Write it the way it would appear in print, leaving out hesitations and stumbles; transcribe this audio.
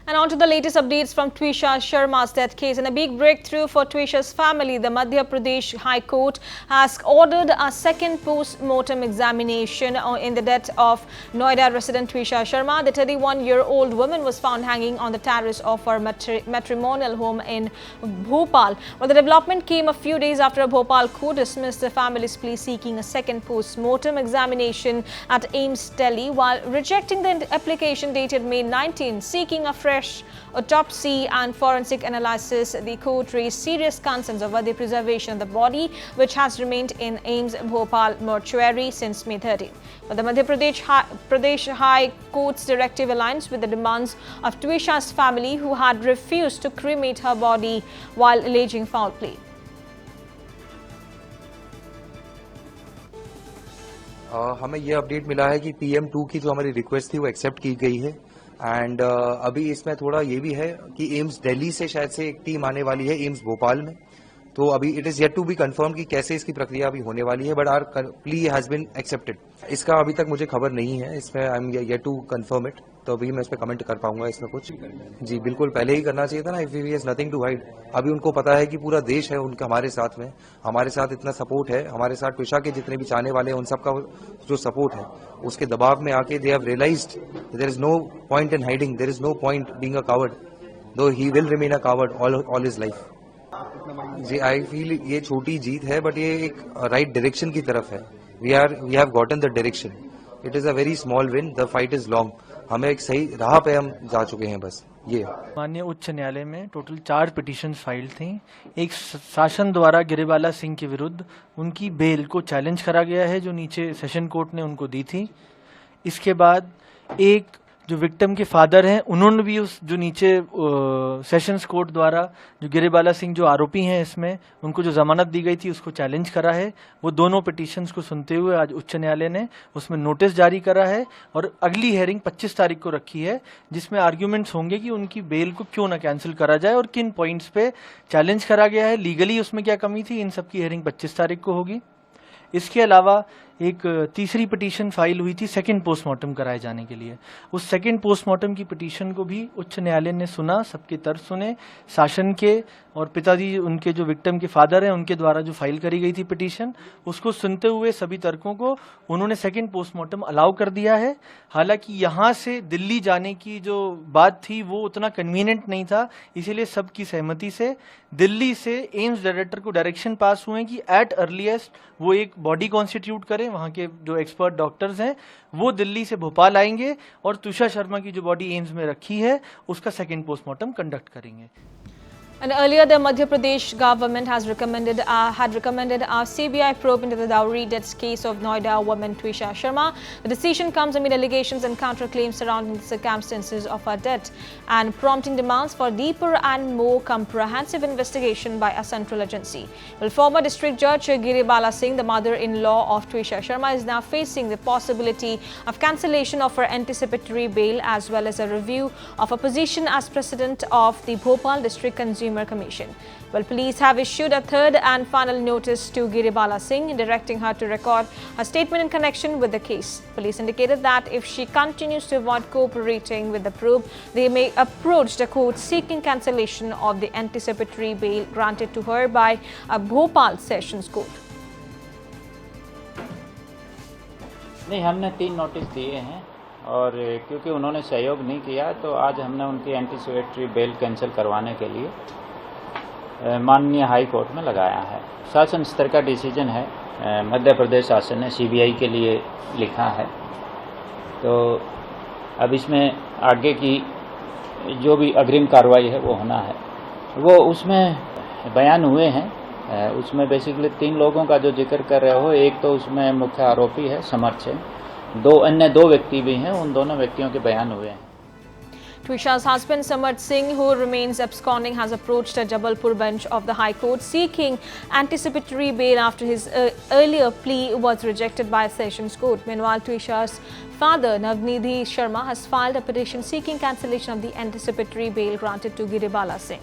And on to the latest updates from Twisha Sharma's death case. In a big breakthrough for Twisha's family, the Madhya Pradesh High Court has ordered a second post-mortem examination in the death of Noida resident Twisha Sharma. The 31-year-old woman was found hanging on the terrace of her matrimonial home in Bhopal. Well, the development came a few days after a Bhopal court dismissed the family's plea seeking a second post-mortem examination at AIIMS Delhi, while rejecting the application dated May 19, seeking a fresh autopsy and forensic analysis. The court raised serious concerns over the preservation of the body, which has remained in AIIMS Bhopal mortuary since May 13. But the Madhya Pradesh High Court's directive aligns with the demands of Twisha's family, who had refused to cremate her body while alleging foul play. हमें ये update मिला है कि PM2 की जो हमारी request थी वो एक्सेप्ट की गई है एंड अभी इसमें थोड़ा ये भी है कि एम्स दिल्ली से शायद से एक टीम आने वाली है एम्स भोपाल में, तो अभी it is yet to be confirm कि कैसे इसकी प्रक्रिया अभी होने वाली है, but our plea has been accepted. इसका अभी तक मुझे खबर नहीं है, इसमें I am yet to confirm it, तो अभी मैं इस पर कमेंट कर पाऊंगा इसमें कुछ। जी बिल्कुल, पहले ही करना चाहिए था ना, if he has nothing to hide. अभी उनको पता है कि पूरा देश है उनका हमारे साथ में, हमारे साथ इतना सपोर्ट है, हमारे साथ ट्विशा के जितने भी चाहने वाले हैं उन सबका जो सपोर्ट है, उसके दबाव में आके they have realised there is no point in hiding, there is no point being a coward, though he will remain a coward all his life. जी आई फील ये छोटी जीत है, बट ये एक राइट डायरेक्शन की तरफ है। We have gotten the direction, it is a very small win, the fight is long, हमें एक सही राह पे हम जा चुके हैं, बस ये। माननीय उच्च न्यायालय में टोटल 4 पिटीशन फाइल थी। एक शासन द्वारा गिरिबाला सिंह के विरुद्ध उनकी बेल को चैलेंज करा गया है, जो नीचे सेशन कोर्ट ने उनको दी थी। इसके बाद एक जो विक्टिम के फादर हैं, उन्होंने भी उस जो नीचे सेशंस कोर्ट द्वारा जो गिरिबाला सिंह जो आरोपी हैं इसमें उनको जो जमानत दी गई थी उसको चैलेंज करा है। वो दोनों पिटीशंस को सुनते हुए आज उच्च न्यायालय ने उसमें नोटिस जारी करा है और अगली हेयरिंग 25 तारीख को रखी है, जिसमें आर्ग्यूमेंट्स होंगे कि उनकी बेल को क्यों ना कैंसिल करा जाए और किन पॉइंट्स पे चैलेंज करा गया है, लीगली उसमें क्या कमी थी, इन सब की हेयरिंग 25 तारीख को होगी। इसके अलावा एक तीसरी पिटीशन फाइल हुई थी सेकंड पोस्टमार्टम कराए जाने के लिए। उस सेकंड पोस्टमार्टम की पिटीशन को भी उच्च न्यायालय ने सुना, सबके तर्क सुने, शासन के और पिताजी उनके जो विक्टिम के फादर हैं उनके द्वारा जो फाइल करी गई थी पिटीशन, उसको सुनते हुए सभी तर्कों को उन्होंने सेकंड पोस्टमार्टम अलाउ कर दिया है। हालांकि यहाँ से दिल्ली जाने की जो बात थी वो उतना कन्वीनियंट नहीं था, इसीलिए सबकी सहमति से दिल्ली से एम्स डायरेक्टर को डायरेक्शन पास हुए कि एट अर्लीस्ट वो एक बॉडी कॉन्स्टिट्यूट करें, वहां के जो एक्सपर्ट डॉक्टर्स हैं वो दिल्ली से भोपाल आएंगे और तुषा शर्मा की जो बॉडी एम्स में रखी है उसका सेकंड पोस्टमार्टम कंडक्ट करेंगे। And earlier, the Madhya Pradesh government had recommended a CBI probe into the dowry death case of Noida woman Twisha Sharma. The decision comes amid allegations and counterclaims surrounding the circumstances of her death and prompting demands for deeper and more comprehensive investigation by a central agency. Well, former District Judge Giribala Singh, the mother-in-law of Twisha Sharma, is now facing the possibility of cancellation of her anticipatory bail as well as a review of her position as president of the Bhopal District Consumer Commission. Well, police have issued a third and final notice to Giribala Singh, directing her to record her statement in connection with the case. Police indicated that if she continues to avoid cooperating with the probe, they may approach the court seeking cancellation of the anticipatory bail granted to her by a Bhopal Sessions Court. नहीं, हमने 3 notice दिए हैं और क्योंकि उन्होंने सहयोग नहीं किया तो आज हमने उनकी एंटीसिपेटरी बेल कैंसिल करवाने के लिए माननीय हाई कोर्ट में लगाया है। शासन स्तर का डिसीजन है, मध्य प्रदेश शासन ने सीबीआई के लिए लिखा है, तो अब इसमें आगे की जो भी अग्रिम कार्रवाई है वो होना है। वो उसमें बयान हुए हैं, उसमें बेसिकली 3 लोगों का जो जिक्र कर रहे हो, एक तो उसमें मुख्य आरोपी है समर्थ सिंह, 2 व्यक्ति भी हैं, उन दोनों व्यक्तियों के बयान हुए हैं। Twisha's husband Samarth Singh, who remains absconding, has approached a Jabalpur bench of the High Court seeking anticipatory bail after his earlier plea was rejected by Sessions Court. Meanwhile, Twisha's father Navnidhi Sharma has filed a petition seeking cancellation of the anticipatory bail granted to Giribala Singh.